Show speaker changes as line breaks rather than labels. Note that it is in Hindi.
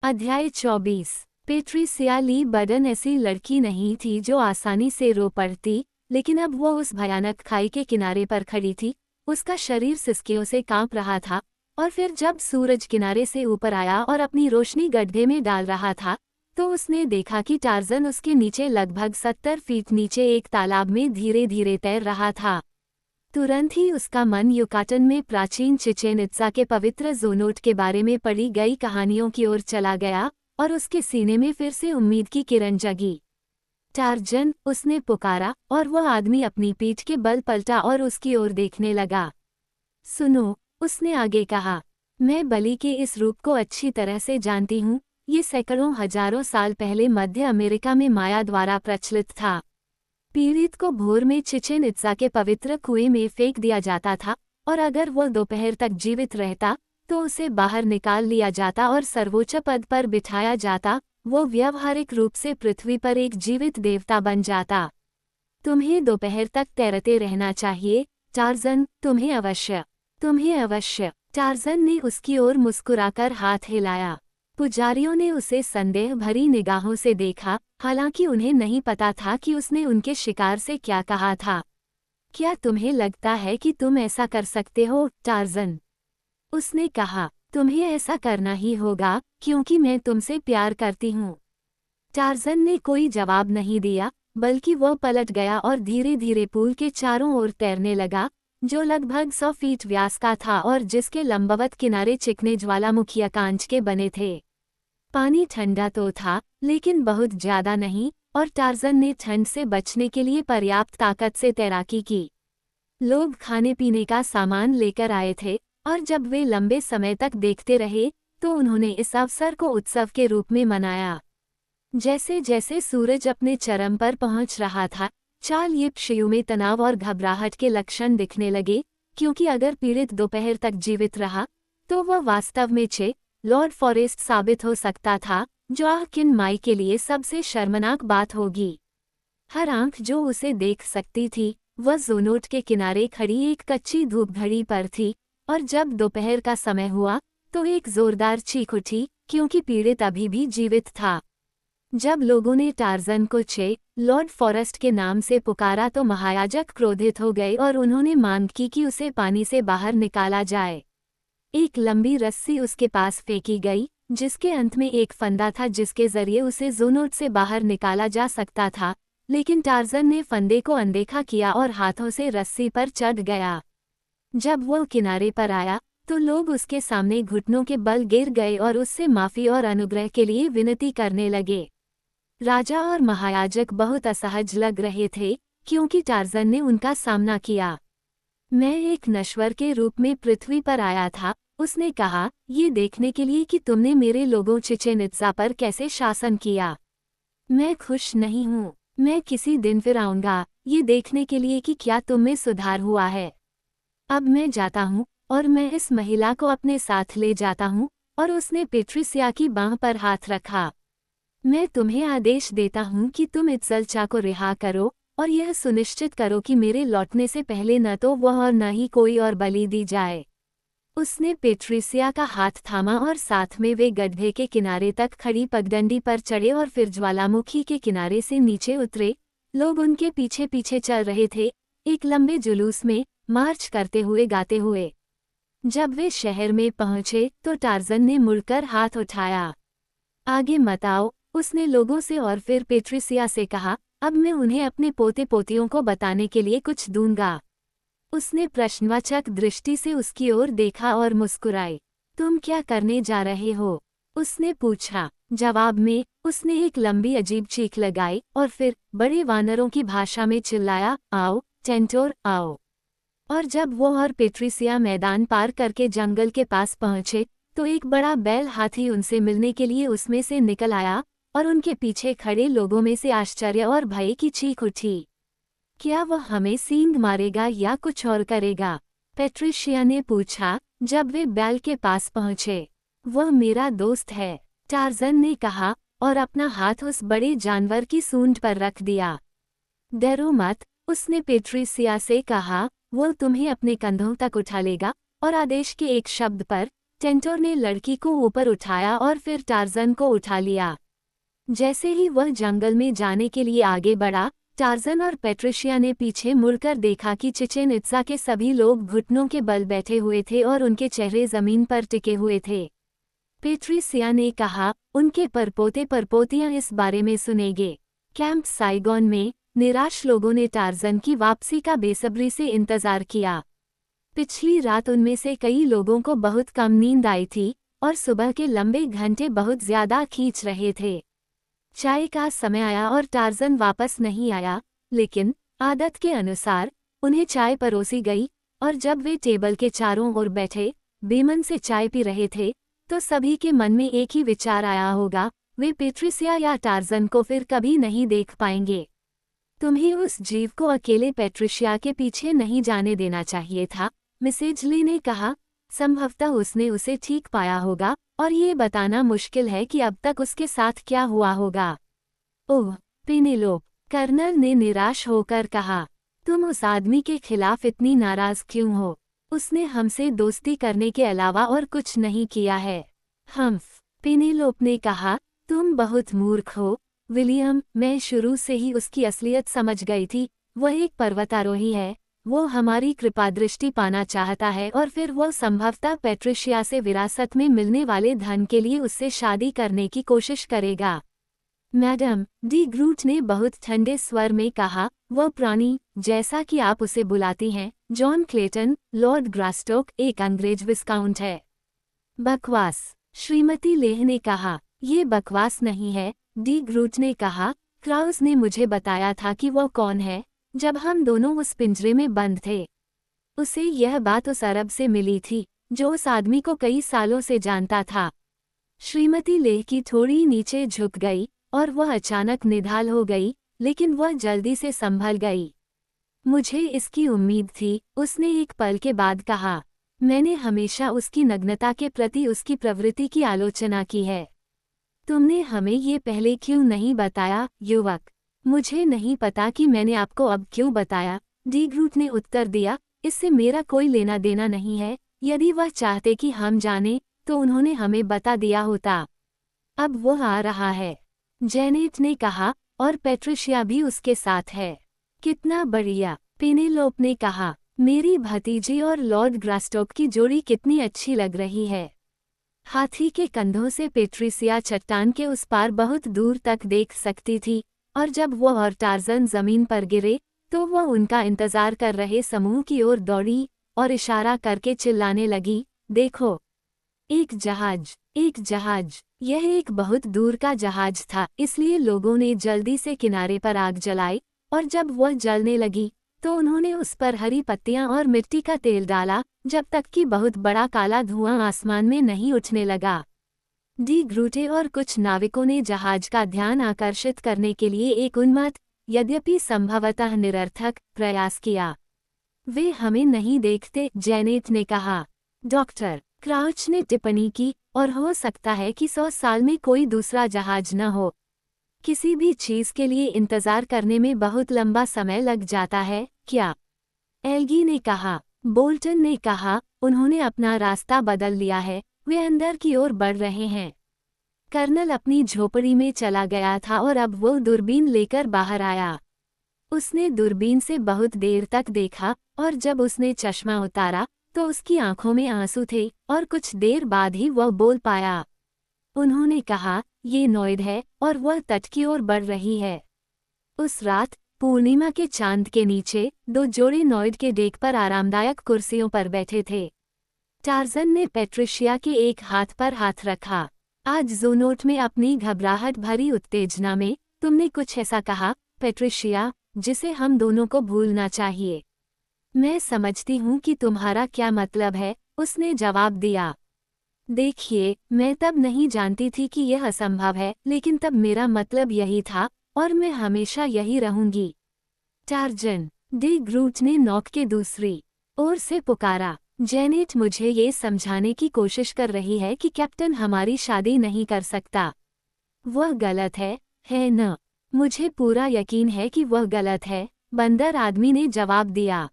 अध्याय 24। पेट्रिसिया ली बर्डन ऐसी लड़की नहीं थी जो आसानी से रो पड़ती, लेकिन अब वो उस भयानक खाई के किनारे पर खड़ी थी। उसका शरीर सिसकियों से कांप रहा था, और फिर जब सूरज किनारे से ऊपर आया और अपनी रोशनी गड्ढे में डाल रहा था, तो उसने देखा कि टार्जन उसके नीचे लगभग 70 फीट नीचे एक तालाब में धीरे धीरे तैर रहा था। तुरंत ही उसका मन युकाटन में प्राचीन चिचेन इत्जा के पवित्र ज़ोनोट के बारे में पढ़ी गई कहानियों की ओर चला गया, और उसके सीने में फिर से उम्मीद की किरण जगी। टार्जन, उसने पुकारा, और वह आदमी अपनी पीठ के बल पलटा और उसकी ओर देखने लगा। सुनो, उसने आगे कहा, मैं बलि के इस रूप को अच्छी तरह से जानती हूँ। ये सैकड़ों हजारों साल पहले मध्य अमेरिका में माया द्वारा प्रचलित था। पीड़ित को भोर में चिचेन इत्जा के पवित्र कुएं में फेंक दिया जाता था, और अगर वह दोपहर तक जीवित रहता तो उसे बाहर निकाल लिया जाता और सर्वोच्च पद पर बिठाया जाता। वो व्यावहारिक रूप से पृथ्वी पर एक जीवित देवता बन जाता। तुम्हें दोपहर तक तैरते रहना चाहिए, टार्जन, तुम्हें अवश्य। टार्जन ने उसकी ओर मुस्कुराकर हाथ हिलाया। पुजारियों ने उसे संदेह भरी निगाहों से देखा, हालांकि उन्हें नहीं पता था कि उसने उनके शिकार से क्या कहा था। क्या तुम्हें लगता है कि तुम ऐसा कर सकते हो, टार्जन? उसने कहा, तुम्हें ऐसा करना ही होगा, क्योंकि मैं तुमसे प्यार करती हूँ। टार्जन ने कोई जवाब नहीं दिया, बल्कि वह पलट गया और धीरे धीरे पूल के चारों ओर तैरने लगा, जो लगभग 100 फीट व्यास का था और जिसके लंबवत किनारे चिकने ज्वालामुखी कांच के बने थे। पानी ठंडा तो था, लेकिन बहुत ज्यादा नहीं, और टार्जन ने ठंड से बचने के लिए पर्याप्त ताकत से तैराकी की। लोग खाने पीने का सामान लेकर आए थे, और जब वे लंबे समय तक देखते रहे तो उन्होंने इस अवसर को उत्सव के रूप में मनाया। जैसे जैसे सूरज अपने चरम पर पहुंच रहा था, चाल यिप्शियू में तनाव और घबराहट के लक्षण दिखने लगे, क्योंकि अगर पीड़ित दोपहर तक जीवित रहा तो वह वास्तव में लॉर्ड फॉरेस्ट साबित हो सकता था, जो आकिन माई के लिए सबसे शर्मनाक बात होगी। हर आंख जो उसे देख सकती थी, वह ज़ोनोट के किनारे खड़ी एक कच्ची धूप घड़ी पर थी, और जब दोपहर का समय हुआ तो एक जोरदार चीख उठी, क्योंकि पीड़ित अभी भी जीवित था। जब लोगों ने टार्जन को लॉर्ड फॉरेस्ट के नाम से पुकारा तो महायाजक क्रोधित हो गए और उन्होंने मांग की कि उसे पानी से बाहर निकाला जाए। एक लंबी रस्सी उसके पास फेंकी गई, जिसके अंत में एक फंदा था जिसके जरिए उसे ज़ोनोट से बाहर निकाला जा सकता था, लेकिन टार्जन ने फंदे को अनदेखा किया और हाथों से रस्सी पर चढ़ गया। जब वह किनारे पर आया तो लोग उसके सामने घुटनों के बल गिर गए और उससे माफ़ी और अनुग्रह के लिए विनती करने लगे। राजा और महायाजक बहुत असहज लग रहे थे, क्योंकि टार्जन ने उनका सामना किया। मैं एक नश्वर के रूप में पृथ्वी पर आया था, उसने कहा, ये देखने के लिए कि तुमने मेरे लोगों चिचेन इत्जा पर कैसे शासन किया। मैं खुश नहीं हूँ। मैं किसी दिन फिर आऊँगा, ये देखने के लिए कि क्या तुम में सुधार हुआ है। अब मैं जाता हूँ, और मैं इस महिला को अपने साथ ले जाता हूँ, और उसने पेट्रिसिया की बांह पर हाथ रखा। मैं तुम्हें आदेश देता हूँ कि तुम इत्जल्चा को रिहा करो, और यह सुनिश्चित करो कि मेरे लौटने से पहले न तो वह और न ही कोई और बलि दी जाए। उसने पेट्रिसिया का हाथ थामा और साथ में वे गड्ढे के किनारे तक खड़ी पगडंडी पर चढ़े और फिर ज्वालामुखी के किनारे से नीचे उतरे। लोग उनके पीछे पीछे चल रहे थे, एक लंबे जुलूस में, मार्च करते हुए गाते हुए। जब वे शहर में पहुंचे तो टार्जन ने मुड़कर हाथ उठाया। आगे मत आओ, उसने लोगों से और फिर पेट्रिसिया से कहा, अब मैं उन्हें अपने पोते पोतियों को बताने के लिए कुछ दूंगा। उसने प्रश्नवाचक दृष्टि से उसकी ओर देखा और मुस्कुराई। तुम क्या करने जा रहे हो? उसने पूछा। जवाब में उसने एक लंबी अजीब चीख लगाई और फिर बड़े वानरों की भाषा में चिल्लाया, आओ टेंटोर, आओ। और जब वो और पेट्रिसिया मैदान पार करके जंगल के पास पहुंचे तो एक बड़ा बैल हाथी उनसे मिलने के लिए उसमें से निकल आया, और उनके पीछे खड़े लोगों में से आश्चर्य और भय की चीख उठी। क्या वह हमें सींग मारेगा या कुछ और करेगा? पेट्रिशिया ने पूछा जब वे बैल के पास पहुंचे। वह मेरा दोस्त है, टार्जन ने कहा, और अपना हाथ उस बड़े जानवर की सूंड पर रख दिया। डरो मत, उसने पेट्रिसिया से कहा, वो तुम्हें अपने कंधों तक उठा लेगा, और आदेश के एक शब्द पर टेंटोर ने लड़की को ऊपर उठाया और फिर टार्जन को उठा लिया। जैसे ही वह जंगल में जाने के लिए आगे बढ़ा, टार्जन और पेट्रिशिया ने पीछे मुड़कर देखा कि चिचेन इत्जा के सभी लोग घुटनों के बल बैठे हुए थे और उनके चेहरे जमीन पर टिके हुए थे। पेट्रिसिया ने कहा, उनके परपोते परपोतियां इस बारे में सुनेंगे। कैंप साइगॉन में निराश लोगों ने टार्जन की वापसी का बेसब्री से इंतजार किया। पिछली रात उनमें से कई लोगों को बहुत कम नींद आई थी और सुबह के लंबे घंटे बहुत ज्यादा खींच रहे थे। चाय का समय आया और टार्जन वापस नहीं आया, लेकिन आदत के अनुसार उन्हें चाय परोसी गई और जब वे टेबल के चारों ओर बैठे बेमन से चाय पी रहे थे तो सभी के मन में एक ही विचार आया होगा, वे पेट्रिसिया या टार्जन को फिर कभी नहीं देख पाएंगे। तुम्हें उस जीव को अकेले पेट्रिशिया के पीछे नहीं जाने देना चाहिए था, मिसेज ली ने कहा। संभवतः उसने उसे ठीक पाया होगा और ये बताना मुश्किल है कि अब तक उसके साथ क्या हुआ होगा। ओह पेनेलोप, कर्नल ने निराश होकर कहा, तुम उस आदमी के खिलाफ इतनी नाराज क्यों हो? उसने हमसे दोस्ती करने के अलावा और कुछ नहीं किया है। हम्फ, पेनेलोप ने कहा, तुम बहुत मूर्ख हो विलियम। मैं शुरू से ही उसकी असलियत समझ गई थी। वह एक पर्वतारोही है, वो हमारी कृपादृष्टि पाना चाहता है और फिर वो संभवतः पेट्रिशिया से विरासत में मिलने वाले धन के लिए उससे शादी करने की कोशिश करेगा। मैडम, डी ग्रूट ने बहुत ठंडे स्वर में कहा, वह प्राणी, जैसा कि आप उसे बुलाती हैं, जॉन क्लेटन, लॉर्ड ग्रास्टोक, एक अंग्रेज विस्काउंट है। बकवास, श्रीमती लेह ने कहा। ये बकवास नहीं है, डी ग्रूट ने कहा। क्राउस ने मुझे बताया था कि वो कौन है जब हम दोनों उस पिंजरे में बंद थे। उसे यह बात उस अरब से मिली थी जो उस आदमी को कई सालों से जानता था। श्रीमती लेह की थोड़ी नीचे झुक गई और वह अचानक निढाल हो गई, लेकिन वह जल्दी से संभल गई। मुझे इसकी उम्मीद थी, उसने एक पल के बाद कहा। मैंने हमेशा उसकी नग्नता के प्रति उसकी प्रवृत्ति की आलोचना की है। तुमने हमें ये पहले क्यों नहीं बताया, युवक? मुझे नहीं पता कि मैंने आपको अब क्यों बताया, डी ग्रूट ने उत्तर दिया। इससे मेरा कोई लेना देना नहीं है। यदि वह चाहते कि हम जाने तो उन्होंने हमें बता दिया होता। अब वह आ रहा है, जेनेट ने कहा, और पेट्रिशिया भी उसके साथ है। कितना बढ़िया, पेनेलोप ने कहा। मेरी भतीजी और लॉर्ड ग्रास्टोक की जोड़ी कितनी अच्छी लग रही है। हाथी के कंधों से पेट्रिसिया चट्टान के उस पार बहुत दूर तक देख सकती थी, और जब वह और टार्जन जमीन पर गिरे तो वह उनका इंतजार कर रहे समूह की ओर दौड़ी और इशारा करके चिल्लाने लगी, देखो, एक जहाज, एक जहाज। यह एक बहुत दूर का जहाज था, इसलिए लोगों ने जल्दी से किनारे पर आग जलाई, और जब वह जलने लगी तो उन्होंने उस पर हरी पत्तियां और मिट्टी का तेल डाला, जब तक कि बहुत बड़ा काला धुआं आसमान में नहीं उठने लगा। डी ग्रूटे और कुछ नाविकों ने जहाज का ध्यान आकर्षित करने के लिए एक उन्मत्त, यद्यपि संभवतः निरर्थक, प्रयास किया। वे हमें नहीं देखते, जेनेट ने कहा। डॉक्टर क्राउच ने टिप्पणी की, और हो सकता है कि 100 साल में कोई दूसरा जहाज न हो। किसी भी चीज के लिए इंतजार करने में बहुत लंबा समय लग जाता है, क्या? एल्गी ने कहा। बोल्टन ने कहा, उन्होंने अपना रास्ता बदल लिया है, वे अंदर की ओर बढ़ रहे हैं। कर्नल अपनी झोपड़ी में चला गया था और अब वो दूरबीन लेकर बाहर आया। उसने दूरबीन से बहुत देर तक देखा और जब उसने चश्मा उतारा तो उसकी आंखों में आंसू थे और कुछ देर बाद ही वह बोल पाया। उन्होंने कहा, ये नॉइड है और वह तट की ओर बढ़ रही है। उस रात पूर्णिमा के चांद के नीचे 2 जोड़े नॉइड के डेक पर आरामदायक कुर्सियों पर बैठे थे। टार्जन ने पेट्रिशिया के एक हाथ पर हाथ रखा। आज ज़ोनोट में अपनी घबराहट भरी उत्तेजना में तुमने कुछ ऐसा कहा, पेट्रिशिया, जिसे हम दोनों को भूलना चाहिए। मैं समझती हूँ कि तुम्हारा क्या मतलब है, उसने जवाब दिया। देखिए, मैं तब नहीं जानती थी कि यह असंभव है, लेकिन तब मेरा मतलब यही था और मैं हमेशा यही रहूंगी। टार्जन, डी ग्रूट ने नौक के दूसरी ओर से पुकारा। जेनेट मुझे ये समझाने की कोशिश कर रही है कि कैप्टन हमारी शादी नहीं कर सकता। वह गलत है न? मुझे पूरा यकीन है कि वह गलत है, बंदर आदमी ने जवाब दिया।